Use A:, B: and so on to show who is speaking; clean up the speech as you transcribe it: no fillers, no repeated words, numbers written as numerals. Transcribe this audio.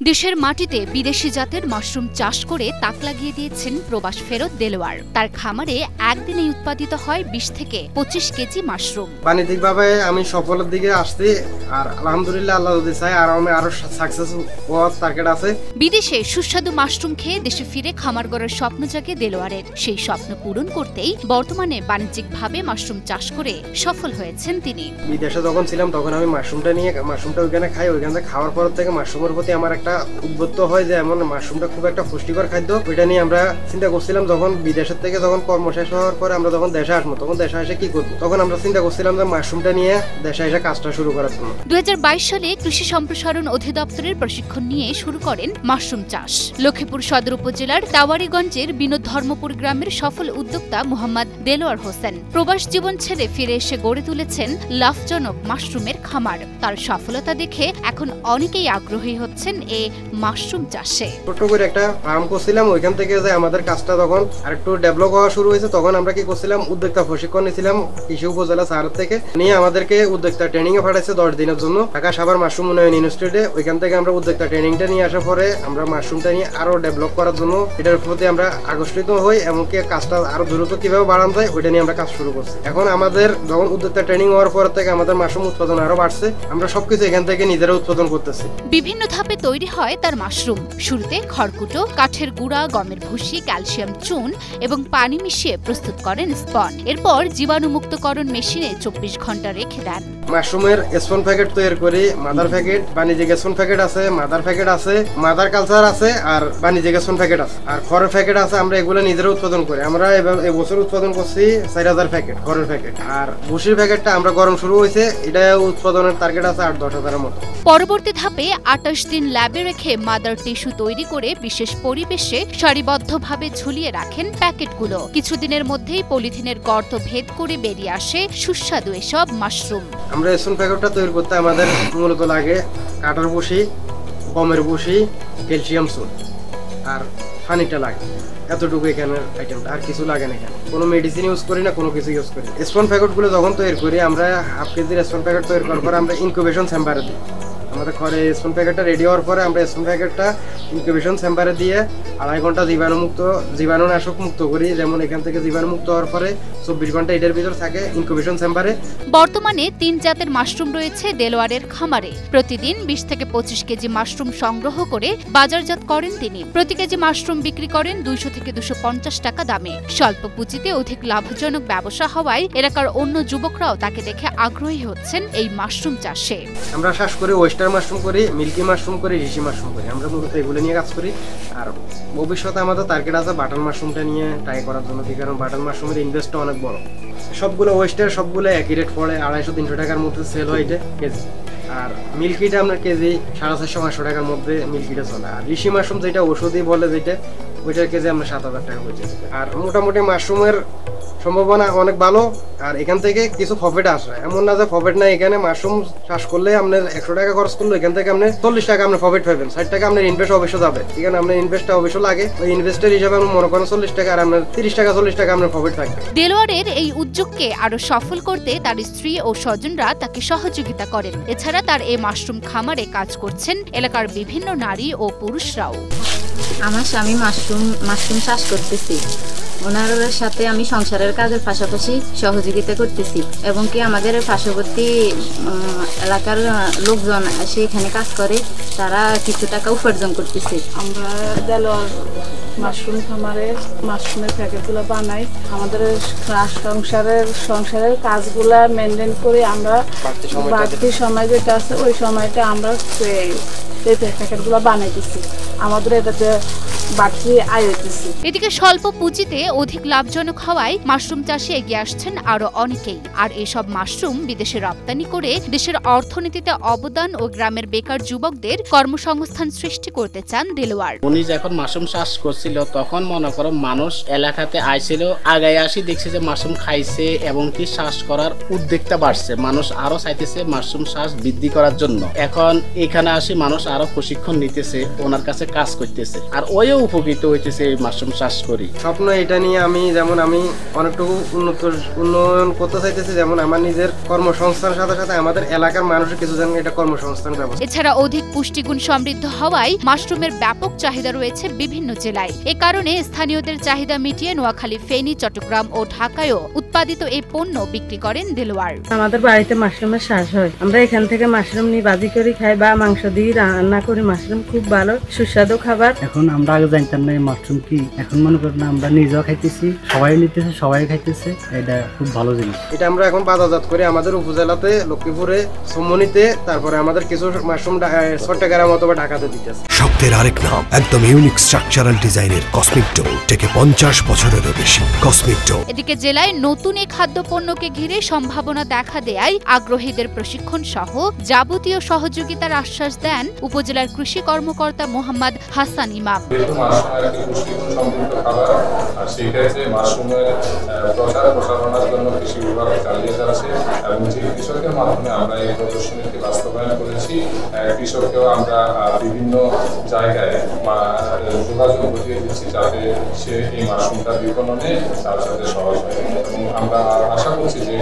A: দেশের মাটিতে বিদেশি জাতের মাশরুম চাষ করে তাক লাগিয়ে দিয়েছেন প্রবাস ফেরত দেলোয়ার। তার খামারে একদিনে উৎপাদিত হয় ২০ থেকে ২৫ কেজি মাশরুম।
B: বাণিজ্যিকভাবে আমি সফলের দিকে আসছি, আর আলহামদুলিল্লাহ আল্লাহ যদি চাই আর আমি আরো সাকসেস হওয়ার টার্গেট আছে।
A: বিদেশে সুস্বাদু মাশরুম খেয়ে দেশে ফিরে খামার গড়ার স্বপ্ন জাগে দেলোয়ারের। সেই স্বপ্ন পূরণ করতেই বর্তমানে বাণিজ্যিকভাবে মাশরুম চাষ করে সফল হয়েছেন তিনি।
B: বিদেশে যখন ছিলাম তখন আমি মাশরুমটা ওইখানে খাই, ওইখানে খাওয়ার পর থেকে মাশরুমের প্রতি আমার একটা উদ্বুদ্ধ হয় যে এমন মাশরুমটা খুব একটা পুষ্টিকর খাদ্য। ওইটা নিয়ে আমরা চিন্তা করছিলাম, যখন বিদেশের থেকে যখন কর্ম শেষ হওয়ার পরে আমরা যখন দেশে আসবো, তখন দেশে এসে কি করবো, তখন আমরা চিন্তা করছিলাম যে মাশরুমটা নিয়ে দেশে এসে কাজটা শুরু করার জন্য।
A: ২০২২ সালে কৃষি সম্প্রসারণ অধিদপ্তরের প্রশিক্ষণ নিয়ে শুরু করেন মাশরুম চাষ। লক্ষ্মীপুর সদর উপজেলার তাওয়ারীগঞ্জের বিনোদ ধর্মপুর গ্রামের সফল উদ্যোক্তা মোহাম্মদ দেলোয়ার হোসেন প্রবাস জীবন ছেড়ে ফিরে এসে গড়ে তুলেছেন লাভজনক মাশরুমের খামার। তার সফলতা দেখে এখন অনেকেই আগ্রহী হচ্ছেন এই মাশরুম চাষে।
B: ছোট করে একটা ফার্ম করছিলাম, ওইখান থেকে যে আমাদের কাজটা তখন আরেকটু ডেভেলপ হওয়া শুরু হয়েছে, তখন আমরা কি করছিলাম, উদ্যোক্তা প্রশিক্ষণ নিয়েছিলাম কৃষি উপজেলা স্যার থেকে নিয়ে আমাদেরকে উদ্যোক্তা ট্রেনিং এ পাঠাইছে 10 দিনের জন্য ঢাকা সাভার মাশরুম উন্নয়ন ইনস্টিটিউটে। ওইখান থেকে আমরা উদ্যোক্তা ট্রেনিংটা নিয়ে আসার পরে আমরা মাশরুমটা নিয়ে আরো ডেভেলপ করার জন্য এটার প্রতি আমরা আকর্ষিত হই, এমনকি কাজটা আরো দ্রুত কিভাবে বাড়ানো যায় ওইটা নিয়ে আমরা কাজ শুরু করছি। এখন আমাদের যখন উদ্যোক্তা ট্রেনিং হওয়ার পর থেকে আমাদের মাশরুম উৎপাদন আরো বাড়ছে, আমরা সবকিছু এখান থেকে নিজেরা উৎপাদন করতেছি।
A: বিভিন্ন ধাপে তৈরি হয় তার মাশরুম। শুরুতে খড়কুটো, কাঠের গুঁড়া, গমের ভুসি, ক্যালসিয়াম চুন এবং পানি মিশিয়ে প্রস্তুত করেন স্পন। এরপর জীবাণুমুক্তকরণ মেশিনে ২৪ ঘন্টা রেখে দেন।
B: মাশরুমের স্পন প্যাকেট তৈরি করি, মাদার প্যাকেট, বাণিজ্যিক স্পন প্যাকেট আছে, মাদার প্যাকেট আছে, মাদার কালচার আছে, আর বাণিজ্যিক স্পন প্যাকেট আছে, আর খড়ের প্যাকেট আছে। আমরা এগুলো নিজেরা উৎপাদন করি। আমরা এবছর উৎপাদন করছি ৪,০০০ প্যাকেট খড়ের প্যাকেট। আর ভুসির প্যাকেটটা আমরা গরম শুরু হয়েছে, এটা উৎপাদনের টার্গেট আছে ৮-১০,০০০-এর মতো।
A: পরবর্তী ধাপে ২৮ দিন ল্যাবে রেখে মাদার টিস্যু তৈরি করে বিশেষ পরিবেশে সারিবদ্ধভাবে ঝুলিয়ে রাখেন প্যাকেটগুলো। কিছুদিনের মধ্যেই পলিথিনের গর্ত ভেদ করে বেরিয়ে আসে সুস্বাদু এসব মাশরুম।
B: আমরা স্পন প্যাকেটটা তৈরি করতে আমাদের মূলত লাগে কাঠের ভুসি, গমের ভুসি, ক্যালসিয়াম চুন আর পানিটা লাগে। এতটুকু এখানের আইটেমটা, আর কিছু লাগে না। এখানে কোনো মেডিসিন ইউজ করি না, কোনো কিছু ইউজ করি না। স্পন প্যাকেটগুলো যখন তৈরি করি, আমরা 1/2 কেজির স্পন প্যাকেট তৈরি করার পর আমরা ইনকিউবেশন চেম্বারে দিই। আমাদের ঘরে স্পন প্যাকেটটা রেডি হওয়ার পরে আমরা স্পন প্যাকেটটা ইনকিউবেশন চেম্বারে দিয়ে 2.5 ঘন্টা জীবাণুনাশক মুক্ত করি। যেমন এখান থেকে জীবাণুমুক্ত হওয়ার পরে 24 ঘন্টা এটার ভিতর থাকে ইনকিউবেশন চেম্বারে।
A: বর্তমানে 3 জাতের মাশরুম রয়েছে দেলোয়ারের খামারে। প্রতিদিন 20 থেকে 25 কেজি মাশরুম সংগ্রহ করে বাজারজাত করেন তিনি। প্রতি কেজি মাশরুম বিক্রি করেন 200 থেকে 250 টাকা দামে। স্বল্প পুঁজিতে অধিক লাভজনক ব্যবসা হওয়ায় এলাকার অন্য যুবকরাও তাকে দেখে আগ্রহী হচ্ছেন এই মাশরুম চাষে।
B: আমরা চাষ করি ওয়েস্টার মাশরুম করি, মিল্কি মাশরুম করি, ঋষি মাশরুম করি। আমরা মূলত এগুলো নিয়ে কাজ করি। আর ভবিষ্যতে আমাদের টার্গেট আছে বাটন মাশরুমটা নিয়ে ট্রাই করার জন্য, কারণ বাটন মাশরুমের ইনভেস্টটা অনেক বড়। সবগুলো ওয়েস্টার, সবগুলো একই রেট পড়ে, 250-300 টাকার মধ্যে সেল হয় এটা কেজি। আর মিল্কিটা আপনার কেজি 450-500 টাকার মধ্যে মিল্কিটা চলে। আর ঋষি মাশরুম যেটা ওষুধই বলে, যেটা ওইটার কেজি আমরা 7,০০০ টাকা হয়ে যাবে। আর মোটামুটি মাশরুমের সম্ভাবনা অনেক ভালো, আর এখান থেকে কিছু প্রফিট আসে। এমন না যে প্রফিট নাই। এখানে মাশরুম চাষ করলে আপনার 100 টাকা খরচ করলে এখান থেকে আপনি 40 টাকা আপনি প্রফিট পাবেন। 60 টাকা আপনার ইনভেস্ট অবশ্য যাবে। এখানে আপনার ইনভেস্টটা অবশ্য লাগে। ওই ইনভেস্টের হিসাবে আপনি মনে করেন 40 টাকা, আর আপনার 30 টাকা 40 টাকা আপনার প্রফিট থাকবে।
A: দেলোয়ারের এই উদ্যোগকে আরো সফল করতে তার স্ত্রী ও স্বজনরা তাকে সহযোগিতা করেন। এছাড়া তার এই মাশরুম খামারে কাজ করছেন এলাকার বিভিন্ন নারী ও পুরুষরাও।
C: আমার স্বামী মাশরুম চাষ করতেছি। ওনার সাথে আমি সংসারের কাজের পাশাপাশি সহযোগিতা করতেছি, এবং কি আমাদের পার্শ্ববর্তী এলাকার লোকজন এসে এখানে কাজ করে, তারা কিছু টাকা উপার্জন করতেছে।
D: আমরা দেলোয়ার মাশরুম খামারের মাশরুমের প্যাকেটগুলো বানাই। আমাদের সংসারের কাজগুলা মেনটেন করে আমরা বাড়তি সময় যেটা আছে ওই সময়টা আমরা এই প্যাকেটগুলো বানাইতেছি। আমাদের এটাতে বাড়তি আয় হইতেছে।
A: এদিকে স্বল্প পুঁজিতে অধিক লাভজনক হওয়ায় মাশরুম চাষে এগিয়ে আসছেন আরো অনেকেই। আর এসব মাশরুম বিদেশে রপ্তানি করে দেশের অর্থনীতিতে অবদান ও গ্রামের বেকার যুবকদের কর্মসংস্থান সৃষ্টি করতে চান দেলোয়ার।
E: উনি যখন মাশরুম চাষ করছিল তখন মনে করো মানুষ এলাকাতে আইছিল, আগায় আসি দেখছে যে মাশরুম খাইছে এবং কি চাষ করার উদ্যোগটা বাড়ছে। মানুষ আরো চাইতেছে মাশরুম চাষ বৃদ্ধি করার জন্য। এখন এখানে আসি মানুষ আরো প্রশিক্ষণ নিতেছে, ওনার কাছে কাজ করতেছে। আর ওই উপকৃত হইতেছে এই মাশরুম চাষ করি।
B: স্বপ্ন এটা নিয়ে আমি অনেকটুকু উন্নয়ন করতে চাইতেছি, যেমন আমার নিজের কর্মসংস্থানের সাথে সাথে আমাদের এলাকার মানুষের কিছু যেন এটা কর্মসংস্থান ব্যবস্থা।
A: এছাড়া অধিক পুষ্টিগুণ সমৃদ্ধ হওয়ায় মাশরুমের ব্যাপক চাহিদা রয়েছে বিভিন্ন জেলায়। এ কারণে স্থানীয়দের চাহিদা মিটিয়ে নোয়াখালী, ফেনী, চট্টগ্রাম ও ঢাকায়ও উৎপাদিত এই পণ্য বিক্রি করেন দেলোয়ার।
F: আমাদের বাড়িতে মাশরুমের চাষ হয়, আমরা এখান থেকে মাশরুম নিয়ে ভাজি করে খাই বা মাংস দিয়ে রান্না করি। মাশরুম খুব ভালো সুস্বাদু খাবার।
G: এখন আমরা আগে জানতাম না এই মাশরুম কি, এখন মনে করেন আমরা নিজেও খাইতেছি, সবাই নিতেছে, সবাই খাইতেছে, এটা খুব ভালো জিনিস।
B: এটা আমরা এখন বাজারজাত করে আমাদের উপজেলাতে, লক্ষ্মীপুরে, সমনিতে, তারপরে আমাদের কিছু মাশরুম চট্টগ্রাম অথবা ঢাকাতে দিতেছে।
H: শক্তের আরেক নাম, একদম ইউনিক স্ট্রাকচারাল ডিজাইনের কসমিক ডো, থেকে 50 বছরেরও বেশি। Cosmic dough.
A: এদিকে জেলায় নতুন এই খাদ্য পণ্যকে ঘিরে সম্ভাবনা দেখা দেয় আগ্রহীদের প্রশিক্ষণ সহ যাবতীয় সহযোগিতার আশ্বাস দেন উপজেলার কৃষি কর্মকর্তা মোহাম্মদ হাসান ইমাম।
I: সেই ক্ষেত্রে মাশরুমের প্রচারণার জন্য কৃষি বিভাগ চালিয়ে যাচ্ছে এবং যে কৃষকের মাধ্যমে আমরা এই প্রদর্শনীকে বাস্তবায়ন করেছি, কৃষককেও আমরা বিভিন্ন জায়গায় যোগাযোগ ঘটিয়ে দিচ্ছি যাতে সে এই মাশরুমটা বিপণনে তার সাথে সহজ হয়। এবং আমরা আশা করছি যে